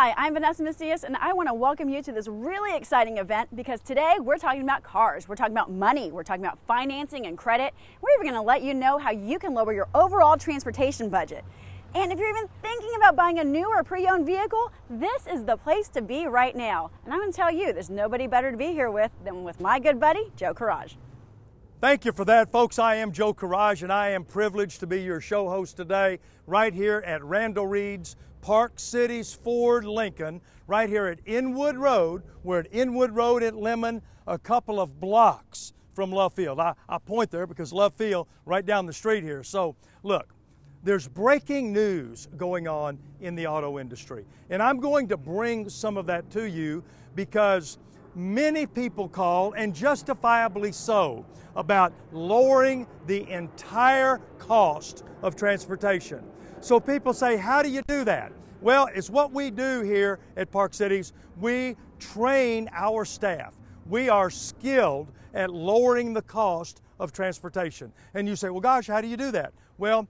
Hi, I'm Vanessa Macias, and I want to welcome you to this really exciting event because today we're talking about cars, we're talking about money, we're talking about financing and credit. We're even going to let you know how you can lower your overall transportation budget. And if you're even thinking about buying a new or pre-owned vehicle, this is the place to be right now. And I'm going to tell you, there's nobody better to be here with than with my good buddy, Joe Courrege. Thank you for that, folks. I am Joe Courrege, and I am privileged to be your show host today right here at Randall Reed's Park Cities Ford Lincoln, right here at Inwood Road. We're at Inwood Road at Lemon, a couple of blocks from Love Field. I point there because Love Field right down the street here. So look, there's breaking news going on in the auto industry, and I'm going to bring some of that to you because many people call, and justifiably so, about lowering the entire cost of transportation. So people say, how do you do that? Well, it's what we do here at Park Cities. We train our staff. We are skilled at lowering the cost of transportation. And you say, well, gosh, how do you do that? Well,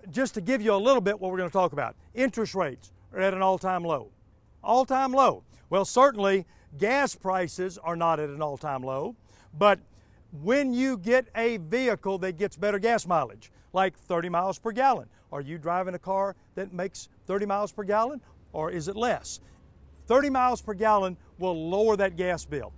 just to give you a little bit what we're going to talk about. Interest rates are at an all-time low. All-time low. Well, certainly gas prices are not at an all-time low, but when you get a vehicle that gets better gas mileage, like 30 miles per gallon, are you driving a car that makes 30 miles per gallon, or is it less? 30 miles per gallon will lower that gas bill.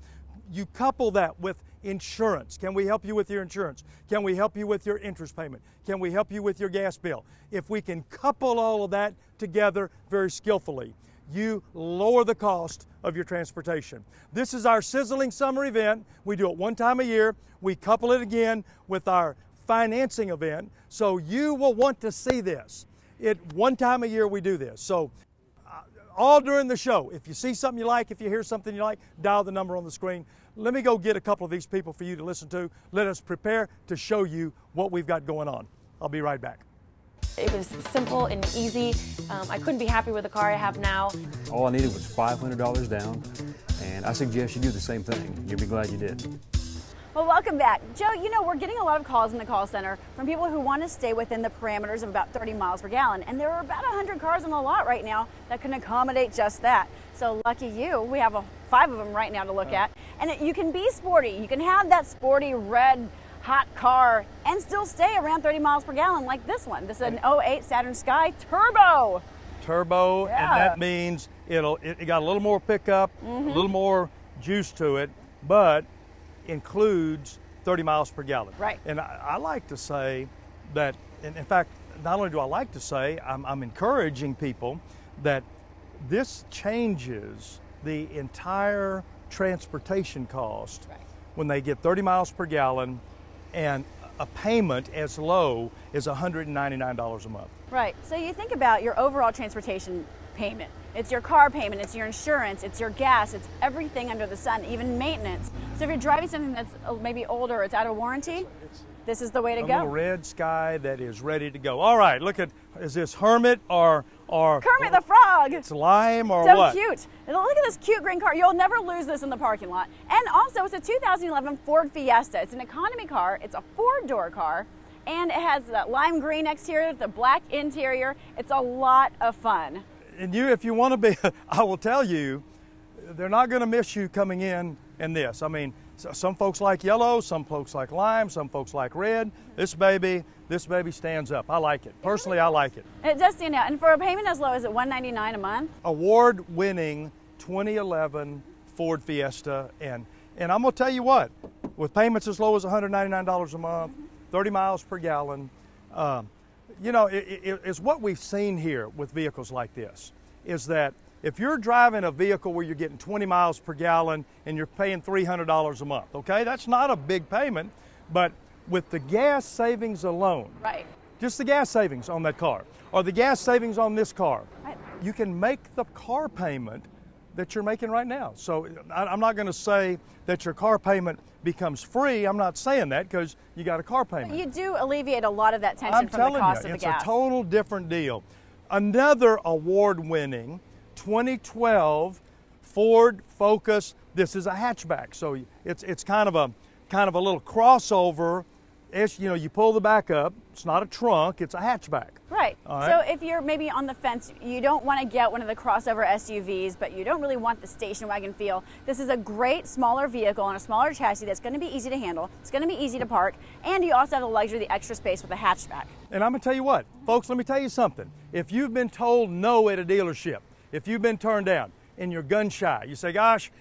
You couple that with insurance. Can we help you with your insurance? Can we help you with your interest payment? Can we help you with your gas bill? If we can couple all of that together very skillfully, you lower the cost of your transportation. This is our Sizzling summer event. We do it one time a year. We couple it again with our financing event, so you will want to see this. One time a year we do this. So all during the show, if you see something you like, if you hear something you like, dial the number on the screen. Let me go get a couple of these people for you to listen to. Let us prepare to show you what we've got going on. I'll be right back. It was simple and easy. I couldn't be happy with the car I have now. All I needed was $500 down, and I suggest you do the same thing. You'll be glad you did. Well, welcome back. Joe, you know, we're getting a lot of calls in the call center from people who want to stay within the parameters of about 30 miles per gallon. And there are about 100 cars on the lot right now that can accommodate just that. So lucky you, we have 5 of them right now to look at. And you can be sporty. You can have that sporty red hot car and still stay around 30 miles per gallon like this one. This is an 08 Saturn Sky Turbo. Turbo, Yeah. and that means it got a little more pickup, a little more juice to it, but includes 30 miles per gallon. Right. And I like to say that, and in fact, not only do I like to say, I'm encouraging people that this changes the entire transportation cost when they get 30 miles per gallon and a payment as low as $199 a month. Right. So you think about your overall transportation payment. It's your car payment, it's your insurance, it's your gas, it's everything under the sun, even maintenance. So if you're driving something that's maybe older, it's out of warranty, this is the way to go. A little red Sky that is ready to go. All right, look at, is this Hermit or Kermit the Frog? It's Lime or so what? So cute. And look at this cute green car. You'll never lose this in the parking lot. And also, it's a 2011 Ford Fiesta. It's an economy car. It's a 4-door car. And it has that lime green exterior, the black interior. It's a lot of fun. And you, if you want to be, I will tell you, they're not going to miss you coming in this. I mean, some folks like yellow, some folks like lime, some folks like red. This baby stands up. I like it. Personally, I like it. It does stand out. And for a payment as low as $199 a month. Award-winning 2011 Ford Fiesta. And I'm going to tell you what, with payments as low as $199 a month, 30 miles per gallon, you know, it's what we've seen here with vehicles like this, is that if you're driving a vehicle where you're getting 20 miles per gallon and you're paying $300 a month, okay, that's not a big payment, but with the gas savings alone, right, just the gas savings on that car, or the gas savings on this car, right, you can make the car payment that you're making right now. So I'm not going to say that your car payment becomes free. I'm not saying that because you got a car payment. But you do alleviate a lot of that tension from the cost of the gas. It's a total different deal. Another award-winning 2012 Ford Focus. This is a hatchback, so it's kind of a little crossover you know, you pull the back up. It's not a trunk, it's a hatchback. Right. All right. So if you're maybe on the fence, you don't want to get one of the crossover SUVs, but you don't really want the station wagon feel. This is a great smaller vehicle on a smaller chassis that's going to be easy to handle. It's going to be easy to park, and you also have the luxury of the extra space with a hatchback. And I'm going to tell you what, folks, let me tell you something. If you've been told no at a dealership, if you've been turned down and you're gun shy, you say, gosh,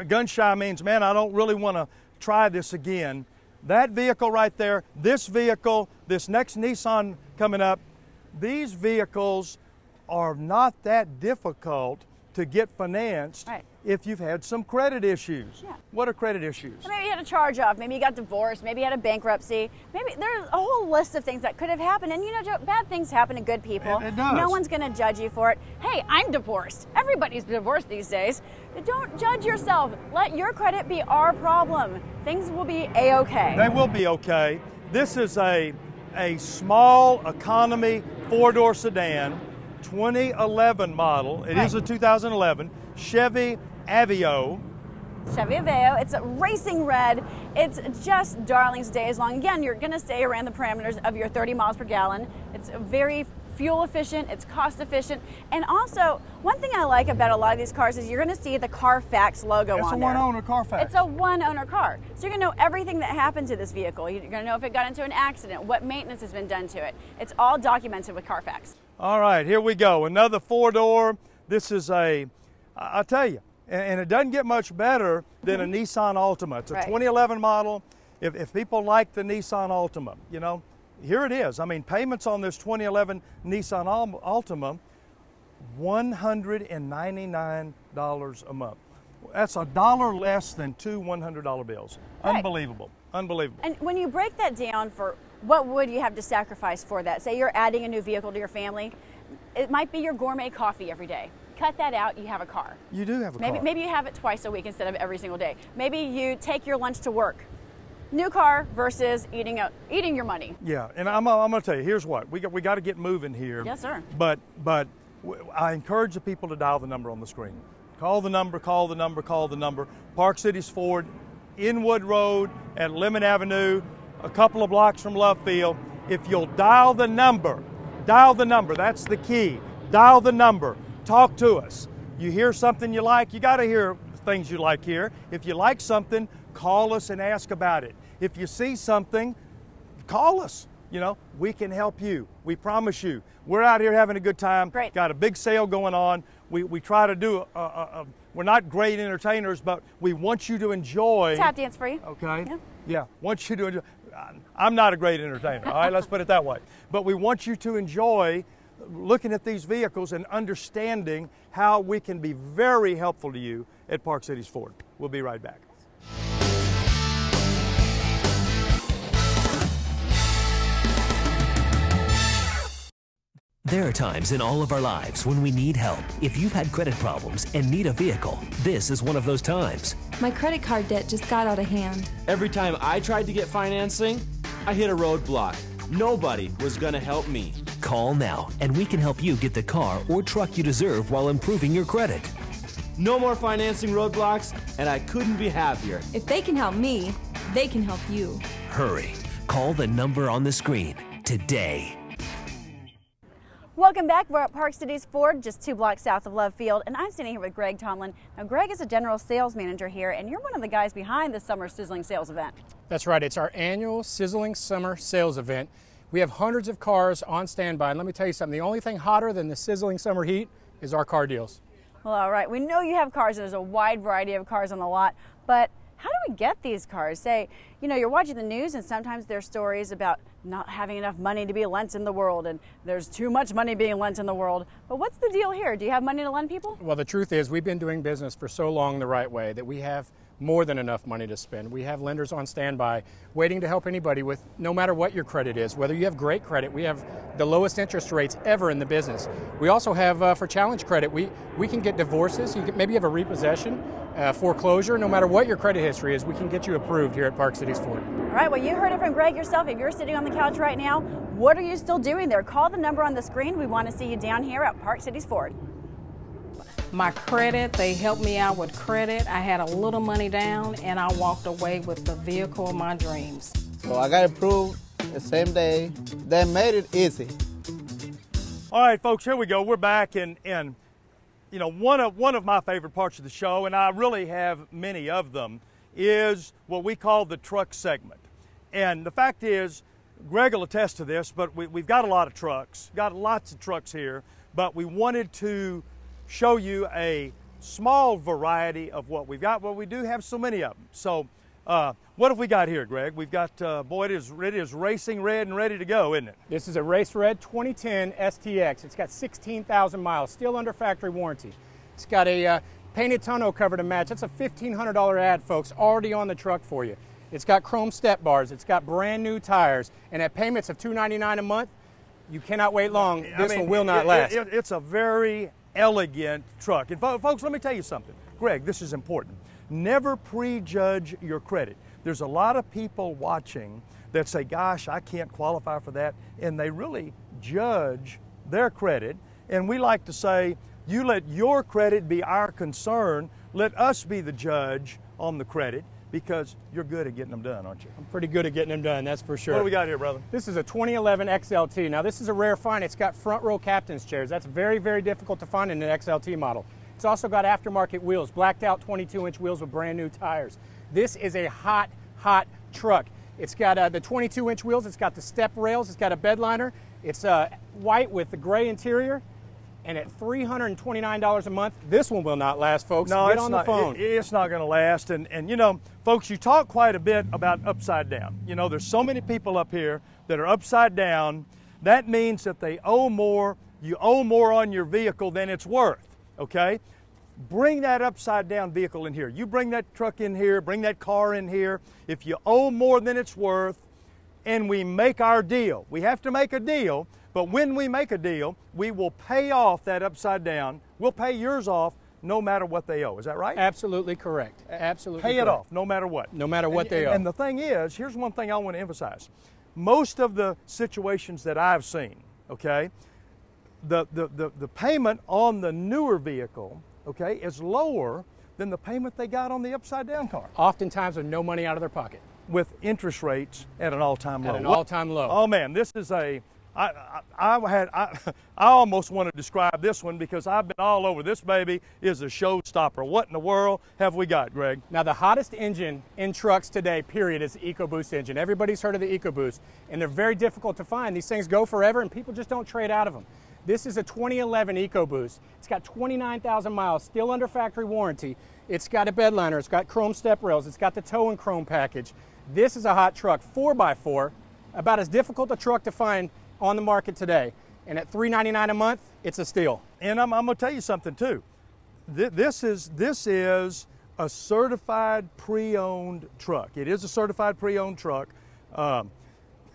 gun shy means, man, I don't really want to try this again. That vehicle right there, this vehicle, this next Nissan coming up, these vehicles are not that difficult to get financed if you've had some credit issues. Yeah. What are credit issues? Maybe you had a charge off, maybe you got divorced, maybe you had a bankruptcy, maybe there's a whole list of things that could have happened. And you know, Joe, bad things happen to good people. It does. No one's going to judge you for it. Hey, I'm divorced. Everybody's divorced these days. Don't judge yourself. Let your credit be our problem. Things will be A-okay. They will be okay. This is a small economy four-door sedan, 2011 model. It is a 2011 Chevy Aveo. Chevy Aveo. It's a racing red. It's just darling's days long. Again, you're going to stay around the parameters of your 30 miles per gallon. It's very fuel efficient, it's cost efficient, and also one thing I like about a lot of these cars is you're going to see the Carfax logo on there. It's a one-owner Carfax. It's a one-owner car, so you're going to know everything that happened to this vehicle. You're going to know if it got into an accident, what maintenance has been done to it. It's all documented with Carfax. All right, here we go. Another four-door. This is I'll tell you, and it doesn't get much better than a Nissan Altima. It's a 2011 model. If people like the Nissan Altima, you know, here it is. I mean, payments on this 2011 Nissan Altima, $199 a month. That's $1 less than two $100 bills. Right. Unbelievable, unbelievable. And when you break that down for what would you have to sacrifice for that? Say you're adding a new vehicle to your family. It might be your gourmet coffee every day. Cut that out, you have a car. You do have a car. Maybe you have it twice a week instead of every single day. Maybe you take your lunch to work. New car versus eating your money. Yeah, and I'm going to tell you, here's what. We got to get moving here. Yes, sir. But I encourage the people to dial the number on the screen. Call the number, call the number, call the number. Park Cities Ford, Inwood Road at Lemon Avenue, a couple of blocks from Love Field. If you'll dial the number, that's the key. Dial the number, talk to us. You hear something you like, you got to hear things you like here. If you like something, call us and ask about it. If you see something, call us. You know, we can help you. We promise you. We're out here having a good time. Great. Got a big sale going on. We try to do, we're not great entertainers, but we want you to enjoy. Tap dance free. Okay. Yeah. Yeah, want you to enjoy. I'm not a great entertainer, all right? Let's put it that way. But we want you to enjoy looking at these vehicles and understanding how we can be very helpful to you at Park Cities Ford. We'll be right back. There are times in all of our lives when we need help. If you've had credit problems and need a vehicle, this is one of those times. My credit card debt just got out of hand. Every time I tried to get financing, I hit a roadblock. Nobody was gonna help me. Call now and we can help you get the car or truck you deserve while improving your credit. No more financing roadblocks, and I couldn't be happier. If they can help me, they can help you. Hurry. Call the number on the screen today. Welcome back. We're at Park Cities Ford, just 2 blocks south of Love Field, and I'm sitting here with Greg Tomlin. Now, Greg is a general sales manager here, and you're one of the guys behind the summer Sizzling sales event. That's right. It's our annual Sizzling Summer Sales Event. We have hundreds of cars on standby, and let me tell you something. The only thing hotter than the Sizzling Summer Heat is our car deals. Well, all right. We know you have cars. There's a wide variety of cars on the lot, but how do we get these cars? Say, you know, you're watching the news and sometimes there's stories about not having enough money to be lent in the world and there's too much money being lent in the world. But what's the deal here? Do you have money to lend people? Well, the truth is we've been doing business for so long the right way that we have more than enough money to spend. We have lenders on standby waiting to help anybody with no matter what your credit is. Whether you have great credit, we have the lowest interest rates ever in the business. We also have for challenge credit, we can get divorces. Maybe you have a repossession, foreclosure. No matter what your credit history is, we can get you approved here at Park Cities Ford. All right, well, you heard it from Greg yourself. If you're sitting on the couch right now, what are you still doing there? Call the number on the screen. We want to see you down here at Park Cities Ford. My credit, they helped me out with credit. I had a little money down and I walked away with the vehicle of my dreams. So I got approved the same day. They made it easy. All right, folks, here we go. We're back, and you know, one of my favorite parts of the show, and I really have many of them, is what we call the truck segment. And the fact is, Greg will attest to this, but we've got a lot of trucks, got lots of trucks here, but we wanted to show you a small variety of what we've got. Well, we do have so many of them. So what have we got here, Greg? We've got, boy, it is racing red and ready to go, isn't it? This is a race red 2010 STX. It's got 16,000 miles, still under factory warranty. It's got a painted tonneau cover to match. That's a $1,500 ad, folks, already on the truck for you. It's got chrome step bars. It's got brand new tires. And at payments of $299 a month, you cannot wait long. This one will not last. It's a very elegant truck. And folks, let me tell you something. Greg, this is important. Never prejudge your credit. There's a lot of people watching that say, gosh, I can't qualify for that. And they really judge their credit. And we like to say, you let your credit be our concern. Let us be the judge on the credit, because you're good at getting them done, aren't you? I'm pretty good at getting them done, that's for sure. What do we got here, brother? This is a 2011 XLT. Now, this is a rare find. It's got front row captain's chairs. That's very, very difficult to find in an XLT model. It's also got aftermarket wheels, blacked out 22-inch wheels with brand new tires. This is a hot, hot truck. It's got the 22-inch wheels. It's got the step rails. It's got a bed liner. It's white with the gray interior. And at $329 a month, this one will not last, folks. No, Get on the phone. It's not going to last. And you know, folks, you talk quite a bit about upside down. You know, there's so many people up here that are upside down. That means that they owe more. You owe more on your vehicle than it's worth, okay? Bring that upside down vehicle in here. You bring that truck in here, bring that car in here. If you owe more than it's worth, and we make our deal, we have to make a deal. But when we make a deal, we will pay off that upside down. We'll pay yours off no matter what they owe. Is that right? Absolutely correct. Absolutely Pay correct. it off no matter what. No matter what they owe. And the thing is, here's one thing I want to emphasize. Most of the situations that I've seen, okay, the payment on the newer vehicle, okay, is lower than the payment they got on the upside down car. Oftentimes with no money out of their pocket. With interest rates at an all-time low. At an all-time low. Oh man, this is a, I almost want to describe this one because I've been all over. This baby is a showstopper. What in the world have we got, Greg? Now, the hottest engine in trucks today, period, is the EcoBoost engine. Everybody's heard of the EcoBoost, and they're very difficult to find. These things go forever, and people just don't trade out of them. This is a 2011 EcoBoost. It's got 29,000 miles, still under factory warranty. It's got a bed liner. It's got chrome step rails. It's got the tow and chrome package. This is a hot truck, 4x4, about as difficult a truck to find on the market today. And at $399 a month, it's a steal. And I'm going to tell you something too. This is a certified pre-owned truck. It is a certified pre-owned truck.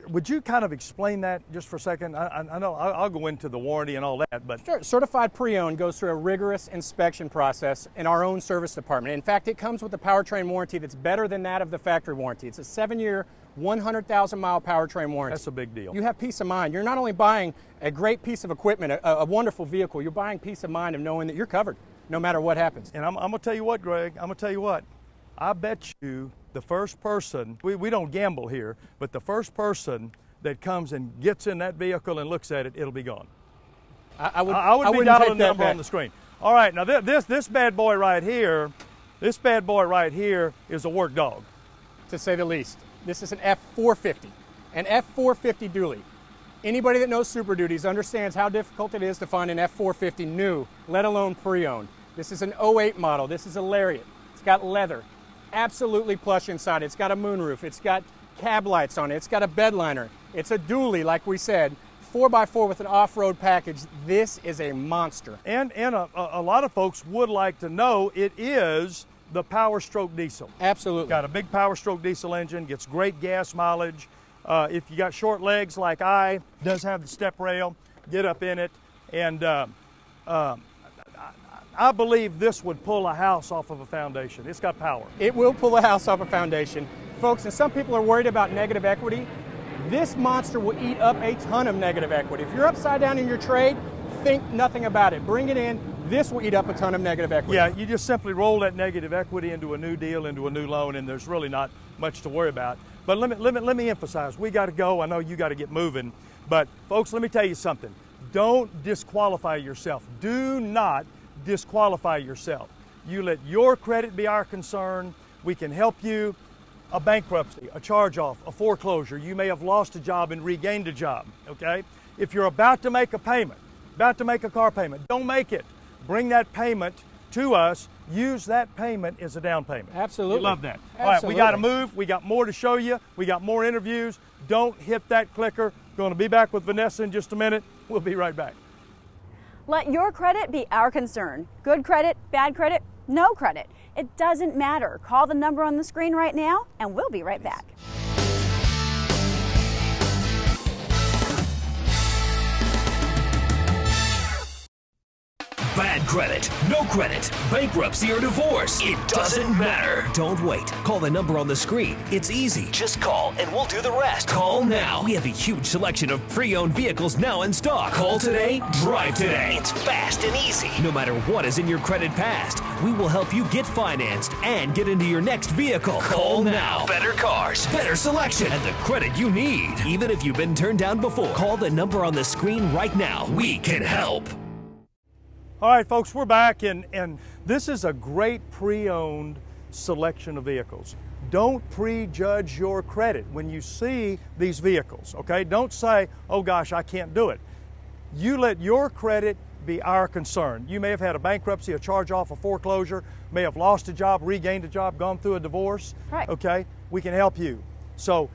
Would you kind of explain that just for a second? I know I'll go into the warranty and all that, but sure. Certified pre-owned goes through a rigorous inspection process in our own service department. In fact, it comes with a powertrain warranty that's better than that of the factory warranty. It's a 7-year, 100,000-mile powertrain warranty. That's a big deal. You have peace of mind. You're not only buying a great piece of equipment, a wonderful vehicle, you're buying peace of mind of knowing that you're covered no matter what happens. And I'm going to tell you what, Greg, I'm going to tell you what. I bet you the first person, we don't gamble here, but the first person that comes and gets in that vehicle and looks at it, it'll be gone. I would be dialing the number on the screen. All right, now this bad boy right here, is a work dog. To say the least. This is an F450, an F450 dually. Anybody that knows Super Duties understands how difficult it is to find an F450 new, let alone pre-owned. This is an 08 model. This is a Lariat. It's got leather. Absolutely plush inside. It's got a moonroof. It's got cab lights on it. It's got a bed liner. It's a dually, like we said, 4x4 with an off-road package. This is a monster. And a lot of folks would like to know it is the Power Stroke diesel. Absolutely. Got a big Power Stroke diesel engine, gets great gas mileage. If you got short legs like does have the step rail, get up in it, and I believe this would pull a house off of a foundation. It's got power. It will pull a house off a foundation. Folks, and some people are worried about negative equity. This monster will eat up a ton of negative equity. If you're upside down in your trade, think nothing about it. Bring it in. This will eat up a ton of negative equity. Yeah, you just simply roll that negative equity into a new deal, into a new loan, and there's really not much to worry about. But let me emphasize, we got to go. I know you got to get moving. But folks, let me tell you something. Don't disqualify yourself. Do not disqualify yourself. You let your credit be our concern. We can help you. A bankruptcy, a charge-off, a foreclosure. You may have lost a job and regained a job, okay? If you're about to make a payment, about to make a car payment, don't make it. Bring that payment to us. Use that payment as a down payment. Absolutely. We love that. Absolutely. All right, we got to move. We got more to show you. We got more interviews. Don't hit that clicker. Going to be back with Vanessa in just a minute. We'll be right back. Let your credit be our concern. Good credit, bad credit, no credit. It doesn't matter. Call the number on the screen right now, and we'll be right back. Bad credit, no credit, bankruptcy or divorce. It doesn't matter. Don't wait. Call the number on the screen. It's easy. Just call and we'll do the rest. Call now. We have a huge selection of pre-owned vehicles now in stock. Call today, drive today. It's fast and easy. No matter what is in your credit past, we will help you get financed and get into your next vehicle. Call now. Better cars, better selection, and the credit you need. Even if you've been turned down before, call the number on the screen right now. We can help. All right, folks, we're back, and this is a great pre-owned selection of vehicles. Don't prejudge your credit when you see these vehicles, okay? Don't say, oh gosh, I can't do it. You let your credit be our concern. You may have had a bankruptcy, a charge-off, a foreclosure, may have lost a job, regained a job, gone through a divorce, right. Okay? We can help you. So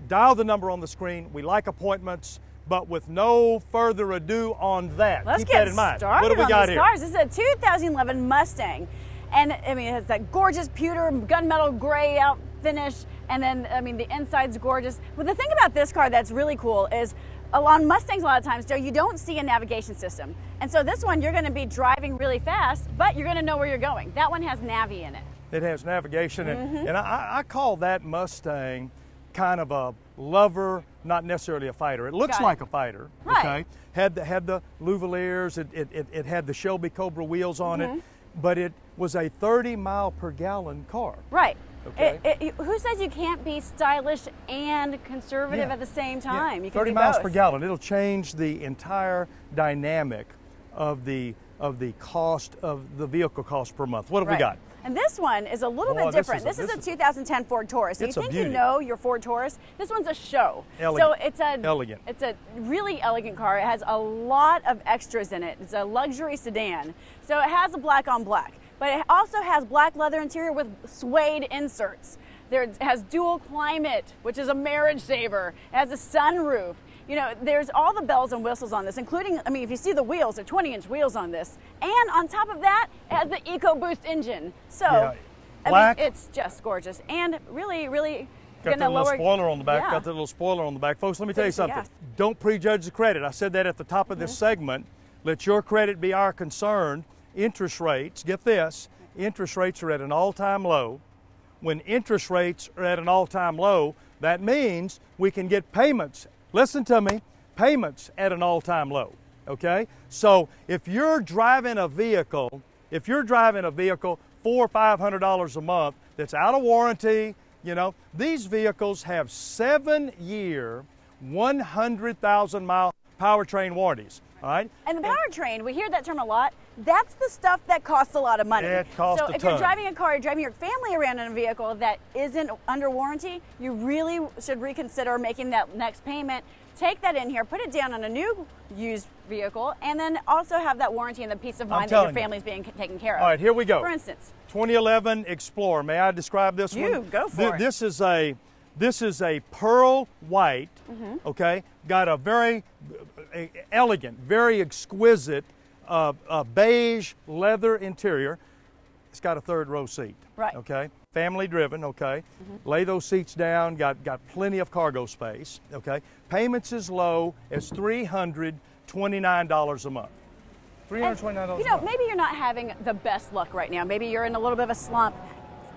dial the number on the screen. We like appointments. But with no further ado on that, let's keep get that in mind. started What do we on got these here? cars. This is a 2011 Mustang, and I mean it has that gorgeous pewter gunmetal gray out finish, and then I mean the inside's gorgeous. But the thing about this car that's really cool is, on Mustangs a lot of times, Joe, you don't see a navigation system, and so this one you're going to be driving really fast, but you're going to know where you're going. That one has Navi in it. It has navigation, and I call that Mustang kind of a lover, not necessarily a fighter. It looks like a fighter, right. Okay? Had the Louvaliers, it had the Shelby Cobra wheels on it, but it was a 30 mile per gallon car. Right. Okay. Who says you can't be stylish and conservative at the same time? Yeah. You can 30 be miles both. per gallon. It'll change the entire dynamic of the cost of the vehicle cost per month. What have we got? And this one is a little bit different. This is a 2010 Ford Taurus. So you think you know your Ford Taurus? This one's a show. Elegant. So it's elegant. It's a really elegant car. It has a lot of extras in it. It's a luxury sedan. So it has a black on black, but it also has black leather interior with suede inserts. It has dual climate, which is a marriage saver. It has a sunroof. You know, there's all the bells and whistles on this, including, I mean, if you see the wheels, they're 20-inch wheels on this. And on top of that, it has the EcoBoost engine. So, I mean, it's just gorgeous. And really, really got that little spoiler on the back. Yeah. Got that little spoiler on the back. Folks, let me tell you something. Don't prejudge the credit. I said that at the top of this segment. Let your credit be our concern. Interest rates, get this, interest rates are at an all-time low. When interest rates are at an all-time low, that means we can get payments. Listen to me, payments at an all-time low, okay? So if you're driving a vehicle, $400 or $500 a month that's out of warranty, you know, these vehicles have 7-year, 100,000 mile powertrain warranties, all right? And the powertrain, we hear that term a lot. That's the stuff that costs a lot of money. It costs a ton. So if you're driving a car, you're driving your family around in a vehicle that isn't under warranty, you really should reconsider making that next payment. Take that in here, put it down on a new used vehicle, and then also have that warranty and the peace of mind that your family's being taken care of. All right, here we go. For instance, 2011 Explorer. May I describe this one? You go for it. This is a pearl white, okay? Got a very elegant, very exquisite beige leather interior. It's got a third row seat, right? Okay, family driven. Okay, lay those seats down. Got plenty of cargo space. Okay, payments as low as $329 a month. $329. You know, maybe you're not having the best luck right now. Maybe you're in a little bit of a slump.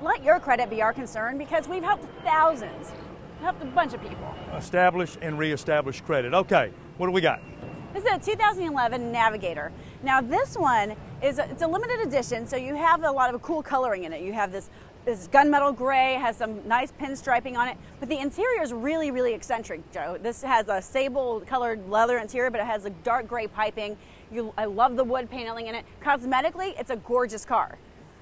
Let your credit be our concern, because we've helped thousands. We've helped a bunch of people. Establish and reestablish credit. Okay, what do we got? This is a 2011 Navigator. Now this one it's a limited edition, so you have a lot of cool coloring in it. You have this this gunmetal gray, has some nice pinstriping on it, but the interior is really, really eccentric, Joe. This has a sable colored leather interior, but it has a dark gray piping. I love the wood paneling in it. Cosmetically, it's a gorgeous car.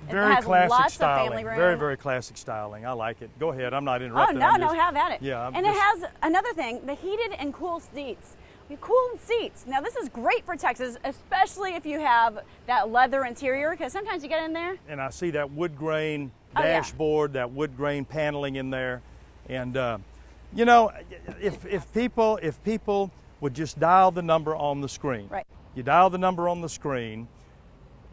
Very it has classic lots styling. of family room. Very, very classic styling. I like it. Go ahead. I'm not Oh, interrupting. no, have at it. Yeah. And it has another thing, the heated and cooled seats. Cooled seats. Now, this is great for Texas, especially if you have that leather interior, because sometimes you get in there. And I see that wood grain Oh, yeah. dashboard, that wood grain paneling in there. And, you know, if people would just dial the number on the screen. Right. You dial the number on the screen,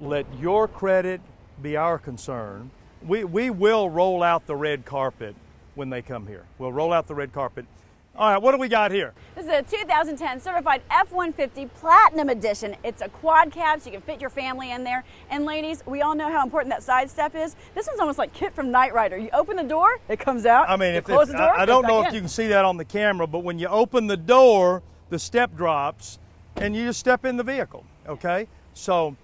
let your credit be our concern. We will roll out the red carpet when they come here. We'll roll out the red carpet. All right, what do we got here? This is a 2010 certified F-150 Platinum Edition. It's a quad cab, so you can fit your family in there. And ladies, we all know how important that side step is. This one's almost like Kit from Knight Rider. You open the door, it comes out. I mean, you close the door, I don't know back if in. you can see that on the camera, but when you open the door, the step drops, and you just step in the vehicle. Okay, so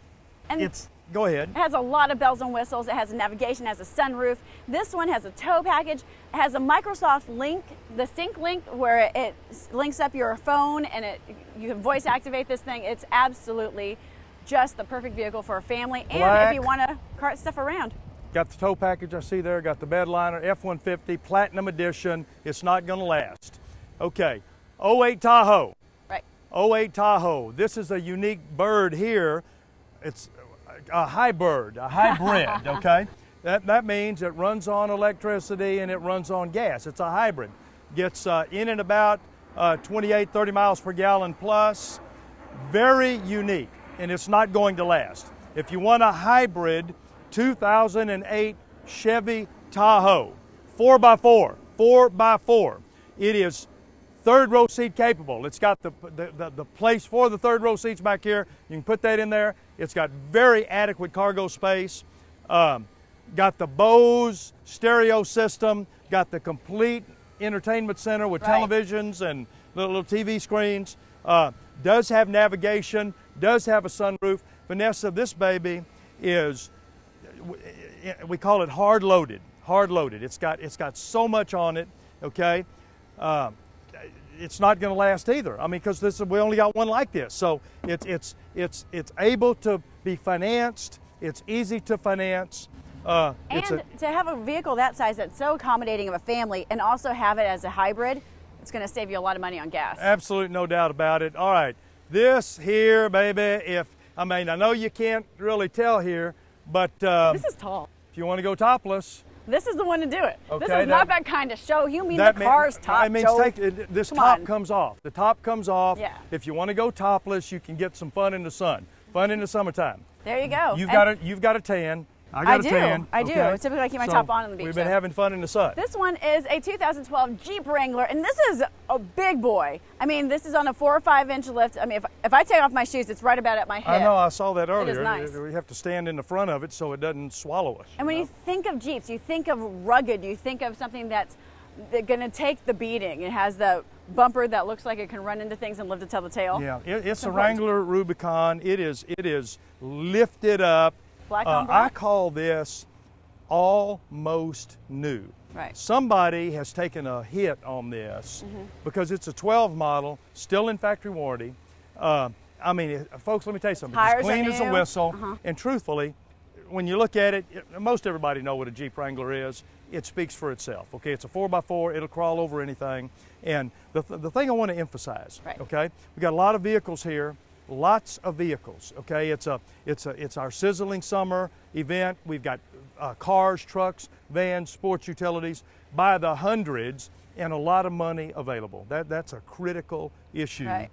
go ahead. It has a lot of bells and whistles. It has a navigation, it has a sunroof. This one has a tow package. It has a Microsoft Link, the Sync Link, where it links up your phone and you can voice activate this thing. It's absolutely just the perfect vehicle for a family and if you want to cart stuff around. Got the tow package I see there, got the bed liner, F-150, Platinum Edition. It's not going to last. Okay, 08 Tahoe. Right. 08 Tahoe. This is a unique bird here. It's a hybrid, okay? That means it runs on electricity and it runs on gas. It's a hybrid. Gets in and about 28, 30 miles per gallon plus. Very unique, and it's not going to last. If you want a hybrid 2008 Chevy Tahoe, 4x4. It is third row seat capable. It's got the place for the third row seats back here. You can put that in there. It's got very adequate cargo space. Got the Bose stereo system. Got the complete entertainment center with televisions and little TV screens. Does have navigation. Does have a sunroof. Vanessa, this baby is, we call it hard loaded. Hard loaded. It's got so much on it. Okay. It's not going to last either. I mean, because we only got one like this, so it's able to be financed. It's easy to finance. And to have a vehicle that size that's so accommodating of a family, and also have it as a hybrid, it's going to save you a lot of money on gas. Absolutely, no doubt about it. All right, this here, baby. I know you can't really tell here, but this is tall. If you want to go topless. This is the one to do it. Okay, this is not that kind of show. You mean the car's top, Joe? This top comes off. The top comes off. Yeah. If you want to go topless, you can get some fun in the sun. Fun in the summertime. There you go. You've got a tan. I got a tan. I do. Typically, I keep my top on the beach. We've been having fun in the sun. This one is a 2012 Jeep Wrangler, and this is a big boy. I mean, this is on a 4 or 5 inch lift. I mean, if I take off my shoes, it's right about at my hip. I know. I saw that earlier. It is nice. We have to stand in the front of it so it doesn't swallow us. And when you think of Jeeps, you think of rugged. You think of something that's going to take the beating. It has the bumper that looks like it can run into things and live to tell the tale. Yeah, it's a Wrangler Rubicon. It is lifted up. Black on black. I call this almost new. Right. Somebody has taken a hit on this because it's a 12 model, still in factory warranty. I mean, folks, let me tell you something. Tires It's clean are as a new. whistle. And truthfully, when you look at it, most everybody know what a Jeep Wrangler is. It speaks for itself. Okay, it's a 4x4. It'll crawl over anything. And the thing I want to emphasize. Right. Okay, we got a lot of vehicles here. Lots of vehicles. Okay, it's our Sizzling summer event. We've got cars, trucks, vans, sports utilities by the hundreds, and a lot of money available. That's a critical issue. Right.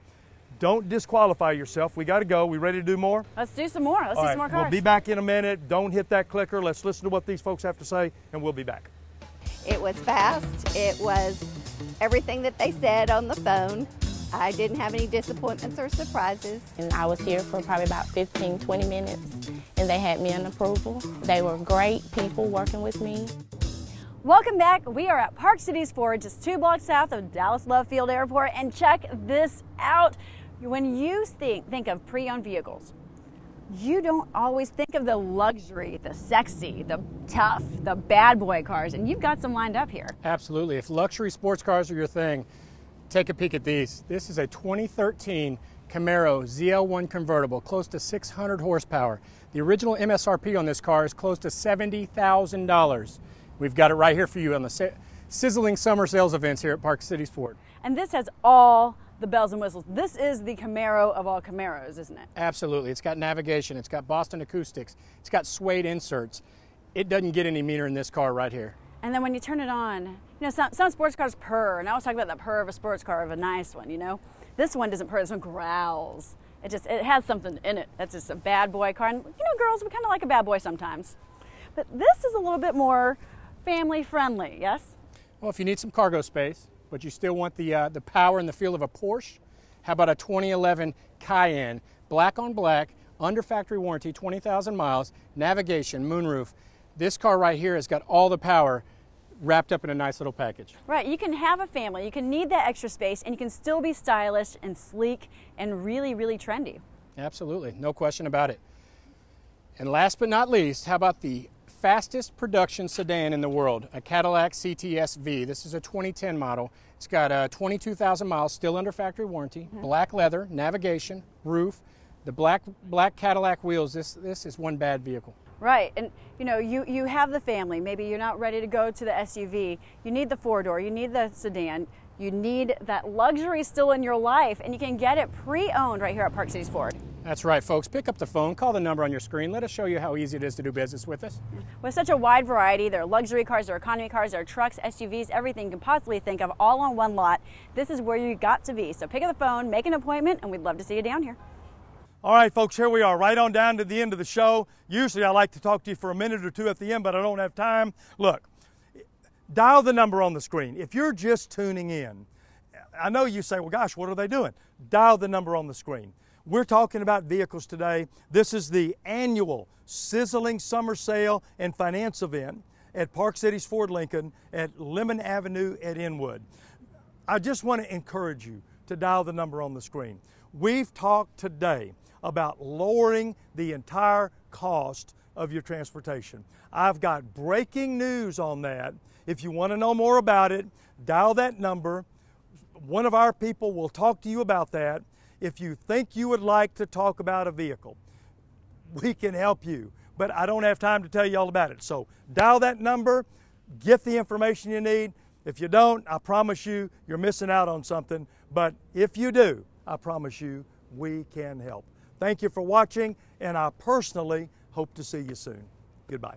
Don't disqualify yourself. We got to go. We ready to do more? Let's do some more. Let's do some more cars. We'll be back in a minute. Don't hit that clicker. Let's listen to what these folks have to say, and we'll be back. It was fast. It was everything that they said on the phone. I didn't have any disappointments or surprises. And I was here for probably about 15, 20 minutes, and they had me an approval. They were great people working with me. Welcome back. We are at Park Cities Ford, just 2 blocks south of Dallas Love Field Airport, and check this out. When you think of pre-owned vehicles, you don't always think of the luxury, the sexy, the tough, the bad boy cars, and you've got some lined up here. Absolutely. If luxury sports cars are your thing, take a peek at these. This is a 2013 Camaro ZL1 convertible, close to 600 horsepower. The original MSRP on this car is close to $70,000. We've got it right here for you on the sizzling summer sales events here at Park Cities Ford. And this has all the bells and whistles. This is the Camaro of all Camaros, isn't it? Absolutely. It's got navigation, it's got Boston acoustics, it's got suede inserts. It doesn't get any meaner in this car right here. And then when you turn it on, you know, some sports cars purr, and I always talk about that purr of a sports car, of a nice one, you know? This one doesn't purr, this one growls. It has something in it. That's just a bad boy car. And, you know, girls, we kind of like a bad boy sometimes. But this is a little bit more family friendly, yes? Well, if you need some cargo space, but you still want the power and the feel of a Porsche, how about a 2011 Cayenne, black on black, under factory warranty, 20,000 miles, navigation, moonroof. This car right here has got all the power wrapped up in a nice little package. Right, you can have a family, you can need that extra space, and you can still be stylish and sleek and really, really trendy. Absolutely, no question about it. And last but not least, how about the fastest production sedan in the world, a Cadillac CTS-V. This is a 2010 model. It's got 22,000 miles, still under factory warranty, black leather, navigation, roof, the black Cadillac wheels. This is one bad vehicle. Right, and you know, you have the family. Maybe you're not ready to go to the SUV. You need the four-door, you need the sedan, you need that luxury still in your life, and you can get it pre-owned right here at Park Cities Ford. That's right, folks. Pick up the phone, call the number on your screen. Let us show you how easy it is to do business with us. With such a wide variety, there are luxury cars, there are economy cars, there are trucks, SUVs, everything you can possibly think of, all on one lot. This is where you got to be. So pick up the phone, make an appointment, and we'd love to see you down here. All right, folks, here we are, right on down to the end of the show. Usually I like to talk to you for a minute or two at the end, but I don't have time. Look, dial the number on the screen. If you're just tuning in, I know you say, well, gosh, what are they doing? Dial the number on the screen. We're talking about vehicles today. This is the annual Sizzling Summer Sale and Finance event at Park Cities Ford Lincoln at Lemon Avenue at Inwood. I just want to encourage you to dial the number on the screen. We've talked today about lowering the entire cost of your transportation. I've got breaking news on that. If you want to know more about it, dial that number. One of our people will talk to you about that. If you think you would like to talk about a vehicle, we can help you, but I don't have time to tell you all about it. So dial that number, get the information you need. If you don't, I promise you, you're missing out on something. But if you do, I promise you, we can help. Thank you for watching, and I personally hope to see you soon. Goodbye.